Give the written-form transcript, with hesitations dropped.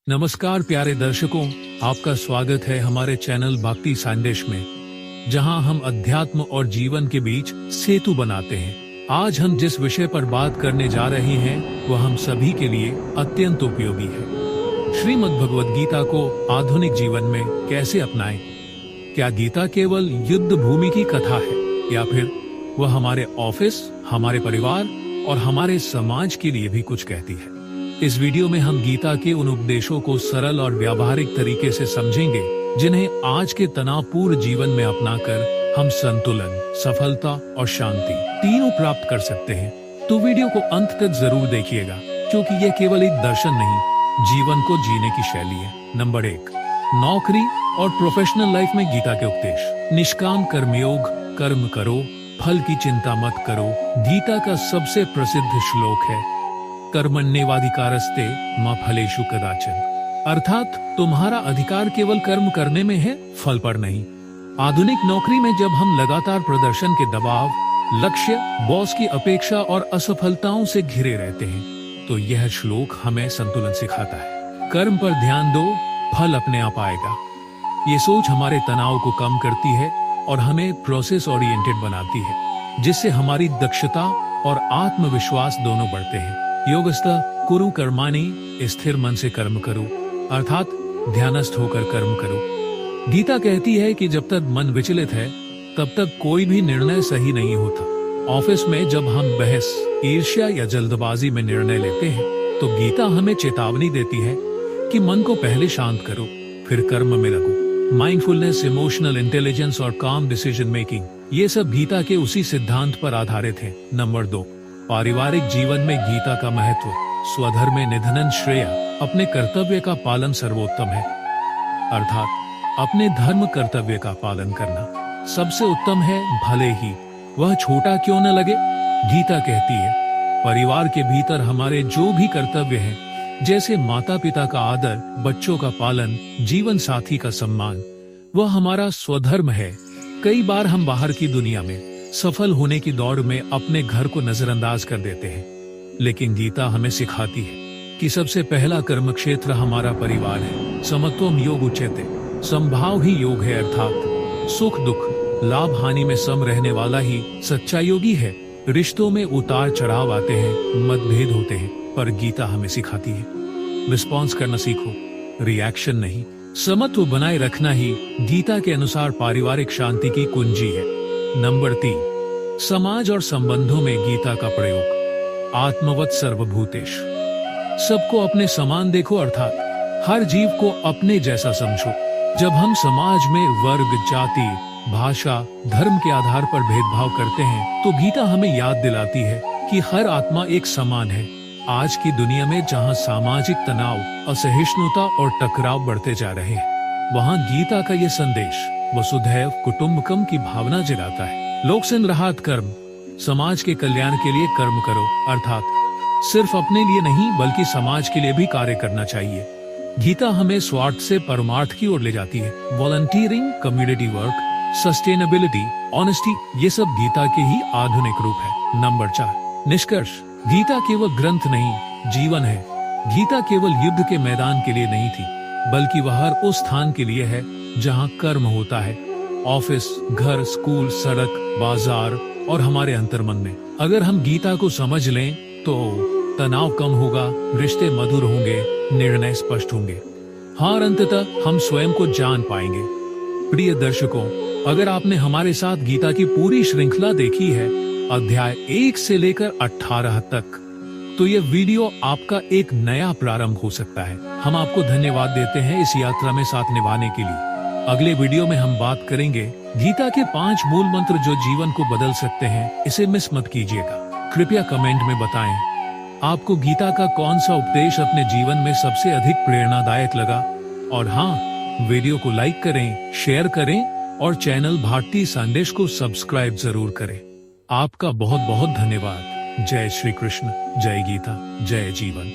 नमस्कार प्यारे दर्शकों, आपका स्वागत है हमारे चैनल भक्ति संदेश में, जहां हम अध्यात्म और जीवन के बीच सेतु बनाते हैं। आज हम जिस विषय पर बात करने जा रहे हैं वह हम सभी के लिए अत्यंत उपयोगी है। श्रीमद् भगवद गीता को आधुनिक जीवन में कैसे अपनाएं? क्या गीता केवल युद्ध भूमि की कथा है या फिर वह हमारे ऑफिस, हमारे परिवार और हमारे समाज के लिए भी कुछ कहती है? इस वीडियो में हम गीता के उन उपदेशों को सरल और व्यावहारिक तरीके से समझेंगे जिन्हें आज के तनावपूर्ण जीवन में अपनाकर हम संतुलन, सफलता और शांति तीनों प्राप्त कर सकते हैं। तो वीडियो को अंत तक जरूर देखिएगा, क्योंकि यह केवल एक दर्शन नहीं, जीवन को जीने की शैली है। नंबर 1, नौकरी और प्रोफेशनल लाइफ में गीता के उपदेश। निष्काम कर्मयोग, कर्म करो, फल की चिंता मत करो, गीता का सबसे प्रसिद्ध श्लोक है। कर्मण्येवाधिकारस्ते मा फलेषु कदाचन, अर्थात तुम्हारा अधिकार केवल कर्म करने में है, फल पर नहीं। आधुनिक नौकरी में जब हम लगातार प्रदर्शन के दबाव, लक्ष्य, बॉस की अपेक्षा और असफलताओं से घिरे रहते हैं, तो यह श्लोक हमें संतुलन सिखाता है। कर्म पर ध्यान दो, फल अपने आप आएगा। ये सोच हमारे तनाव को कम करती है और हमें प्रोसेस ओरिएंटेड बनाती है, जिससे हमारी दक्षता और आत्मविश्वास दोनों बढ़ते हैं। योगस्थ कुरु कर्माणि, स्थिर मन से कर्म करो, अर्थात ध्यानस्थ होकर कर्म करो। गीता कहती है कि जब तक मन विचलित है तब तक कोई भी निर्णय सही नहीं होता। ऑफिस में जब हम बहस, ईर्ष्या या जल्दबाजी में निर्णय लेते हैं तो गीता हमें चेतावनी देती है कि मन को पहले शांत करो, फिर कर्म में लगो। माइंडफुलनेस, इमोशनल इंटेलिजेंस और काम डिसीजन मेकिंग, ये सब गीता के उसी सिद्धांत पर आधारित है। नंबर 2, पारिवारिक जीवन में गीता का महत्व। स्वधर्मे निधनं श्रेय, अपने कर्तव्य का पालन सर्वोत्तम है, अर्थात अपने धर्म कर्तव्य का पालन करना सबसे उत्तम है, भले ही वह छोटा क्यों न लगे। गीता कहती है परिवार के भीतर हमारे जो भी कर्तव्य हैं, जैसे माता पिता का आदर, बच्चों का पालन, जीवन साथी का सम्मान, वह हमारा स्वधर्म है। कई बार हम बाहर की दुनिया में सफल होने की दौड़ में अपने घर को नजरअंदाज कर देते हैं, लेकिन गीता हमें सिखाती है कि सबसे पहला कर्म क्षेत्र हमारा परिवार है। समत्वम योग उच्यते, समभाव ही योग है, अर्थात सुख दुख, लाभ हानि में सम रहने वाला ही सच्चा योगी है। रिश्तों में उतार चढ़ाव आते हैं, मतभेद होते हैं, पर गीता हमें सिखाती है रिस्पॉन्स करना सीखो, रिएक्शन नहीं। समत्व बनाए रखना ही गीता के अनुसार पारिवारिक शांति की कुंजी है। नंबर 3, समाज और संबंधों में गीता का प्रयोग। आत्मवत् सर्वभूतेषु, सबको अपने समान देखो, अर्थात हर जीव को अपने जैसा समझो। जब हम समाज में वर्ग, जाति, भाषा, धर्म के आधार पर भेदभाव करते हैं तो गीता हमें याद दिलाती है कि हर आत्मा एक समान है। आज की दुनिया में जहां सामाजिक तनाव, असहिष्णुता और टकराव बढ़ते जा रहे हैं, वहां गीता का ये संदेश वसुधैव कुटुम्बकम की भावना जगाता है। लोक संग्रहात् कर्म, समाज के कल्याण के लिए कर्म करो, अर्थात सिर्फ अपने लिए नहीं बल्कि समाज के लिए भी कार्य करना चाहिए। गीता हमें स्वार्थ से परमार्थ की ओर ले जाती है। Volunteering, community work, sustainability, honesty, ये सब गीता के ही आधुनिक रूप है। नंबर 4, निष्कर्ष। गीता केवल ग्रंथ नहीं, जीवन है। गीता केवल युद्ध के मैदान के लिए नहीं थी, बल्कि वह हर उस स्थान के लिए है जहां कर्म होता है। ऑफिस, घर, स्कूल, सड़क, बाजार और हमारे अंतर्मन में। अगर हम गीता को समझ लें तो तनाव कम होगा, रिश्ते मधुर होंगे, निर्णय स्पष्ट होंगे। हाँ, अंततः हम स्वयं को जान पाएंगे। प्रिय दर्शकों, अगर आपने हमारे साथ गीता की पूरी श्रृंखला देखी है, अध्याय 1 से लेकर 18 तक, तो यह वीडियो आपका एक नया प्रारंभ हो सकता है। हम आपको धन्यवाद देते हैं इस यात्रा में साथ निभाने के लिए। अगले वीडियो में हम बात करेंगे गीता के 5 मूल मंत्र जो जीवन को बदल सकते हैं। इसे मिस मत कीजिएगा। कृपया कमेंट में बताएं आपको गीता का कौन सा उपदेश अपने जीवन में सबसे अधिक प्रेरणादायक लगा। और हाँ, वीडियो को लाइक करें, शेयर करें और चैनल भारती संदेश को सब्सक्राइब जरूर करें। आपका बहुत बहुत धन्यवाद। जय श्री कृष्ण, जय गीता, जय जीवन।